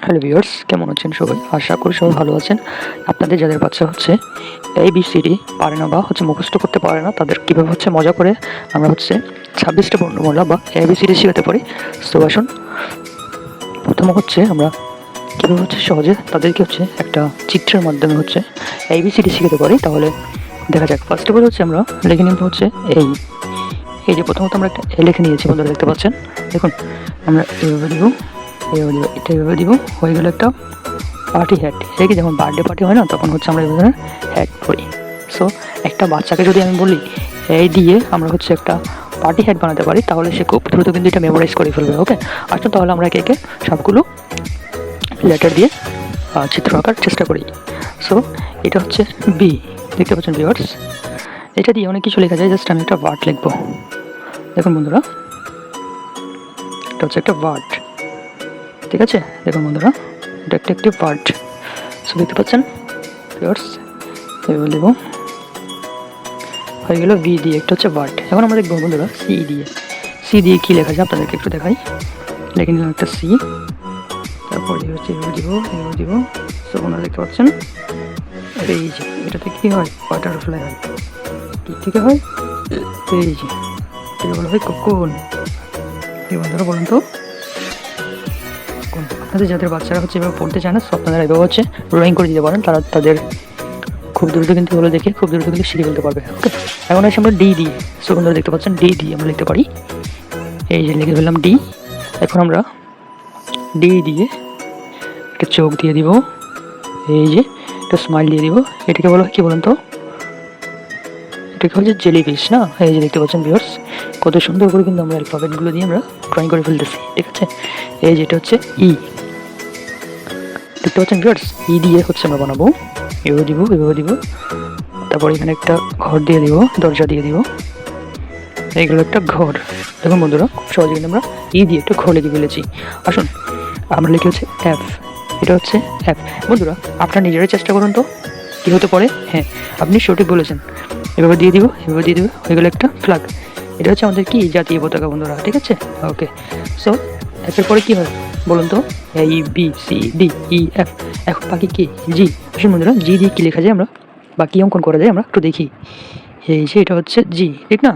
Hello viewers, কেমন আছেন সবাই? আশা করি সবাই ভালো আছেন। আপনাদের যাদের বাচ্চা হচ্ছে ABCD পারে না বা মুখস্থ করতে পারে না, তাদের কীভাবে মজা করে আমরা 26টা বর্ণমালা বা ABCD শেখাতে পারি। সো আসুন, প্রথম আমরা কীভাবে সহজে তাদেরকে একটা চিত্রের মাধ্যমে ABCD শেখাতে পারি। তাহলে দেখা যাক। ফার্স্ট অফ অল আমরা লিখে নিব এই যে প্রথমত আমরা একটা এ লিখে নিয়েছি, বন্ধুরা দেখতে পাচ্ছেন। দেখুন, আমরা এভাবে দিব, এটা এভাবে দিব, হয়ে গেল একটা পার্টি হ্যাট। সে কি যখন বার্থডে পার্টি হয় না, তখন আমরা এই ধরনের হ্যাট পরি। সো একটা বাচ্চাকে যদি আমি বলি এই দিয়ে আমরা একটা পার্টি হ্যাট বানাতে পারি, তাহলে সে খুব দ্রুত কিন্তু এটা মেমোরাইজ করে ফেলবে। ওকে, আসুন তাহলে আমরা একে একে সবগুলো লেটার দিয়ে চিত্র আঁকার চেষ্টা করি। সো এটা বি, দেখতে পাচ্ছেন ভিউয়ার্স। এটা দিয়ে অনেক কিছু লেখা যায়, জাস্ট আমি একটা ওয়ার্ড লিখবো। দেখুন বন্ধুরা, এটা একটা ওয়ার্ড, ঠিক আছে? দেখুন বন্ধুরা, এটা একটি ওয়ার্ড। সো দেখতে পাচ্ছেন ভিউয়ার্স, এভাবে দেবো, হয়ে গেল ভি দিয়ে একটা ওয়ার্ড। এখন আমরা দেখবো বন্ধুরা সি দিয়ে কী লেখা যায়, আপনাদেরকে একটু দেখাই। লিখে নিলাম একটা সি, তারপর এভাবে দিব। সো আপনারা দেখতে পাচ্ছেন, এই যে এটাতে কী হয়, বাটারফ্লাই হয়। কী থেকে হয়? এই যে এগুলো হয় কোন। এই বন্ধুরা বলুন তো, আপনাদের যাদের বাচ্চারা এভাবে পড়তে চায় না, সো আপনারা এভাবে ড্রয়িং করে দিতে পারেন। তারা তাদের খুব দ্রুত কিন্তু এগুলো দেখে খুব দ্রুত কিন্তু শিখে ফেলতে পারবে। ওকে, এখন আমরা ডি দিই। সো বন্ধুরা দেখতে পাচ্ছেন, ডি দিয়ে আমরা লিখতে পারি। এই যে লিখে ফেললাম ডি। এখন আমরা ডি দিয়ে একটা চোখ দিয়ে দিব, এই যে একটা স্মাইল দিয়ে দিব। এটাকে বলা হয় কি বলুন তো? এটাকে জেলিফিশ না? এই যে দেখতে পাচ্ছেন ভিউয়ার্স, কত সুন্দর করে কিন্তু আমরা অ্যালফাবেটগুলো দিয়ে আমরা ড্রয়িং করে ফেলতেছি, ঠিক আছে? এই যে এটা ই, দেখতে পাচ্ছেন ভিউয়ার্স। ই দিয়ে আমরা বানাবো, এভাবে দিব। তারপর এখানে একটা ঘর দিয়ে দিব, দরজা দিয়ে দিব। এইগুলো একটা ঘর। দেখুন বন্ধুরা, খুব সহজে কিন্তু আমরা ই দিয়ে একটা ঘর লিখে ফেলেছি। আসুন আমরা লিখি এফ। এটা এফ। বন্ধুরা, আপনারা নিজেরাই চেষ্টা করুন তো কী হতে পারে। হ্যাঁ, আপনি সঠিক বলেছেন। এভাবে দিয়ে দিব, হয়ে গেল একটা ফ্ল্যাগ। এটা আমাদের কি জাতীয় পতাকা বন্ধুরা, ঠিক আছে? ওকে, সো এফের পরে কী হয় বলুন তো? এই B C D E F. এখন বাকি কি? জি। আসুন বন্ধুরা, জি দিয়ে কী লেখা যায় আমরা বা কী অঙ্কন করা যায় আমরা একটু দেখি। এই যে এটা জি, ঠিক না?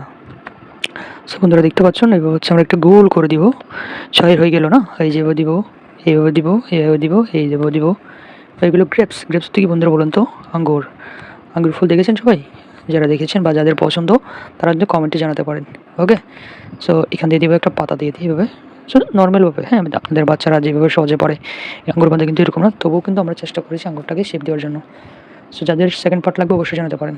সো বন্ধুরা দেখতে পাচ্ছেন, এভাবে আমরা একটা গোল করে দিব। 6 হয়ে গেল না? এই যে এভাবে দিব, এইভাবে দিব, এই যেভাবে দিব। এইগুলো গ্রেপস তো কি বন্ধুরা বলুন তো? আঙ্গুর ফুল দেখেছেন সবাই? যারা দেখেছেন বা যাদের পছন্দ, তারা কিন্তু কমেন্টে জানাতে পারেন। ওকে, সো এখান দিয়ে দিব একটা পাতা দিয়ে দিই এভাবে, শুধু নর্মালভাবে। হ্যাঁ, আপনাদের বাচ্চারা যেভাবে সহজে পড়ে আঙ্গুর বাঁধা কিন্তু এরকম না, তবুও কিন্তু আমরা চেষ্টা করেছি আঙ্গুরটাকে শেপ দেওয়ার জন্য। সো যাদের সেকেন্ড পার্ট লাগবে অবশ্যই জানাতে পারেন।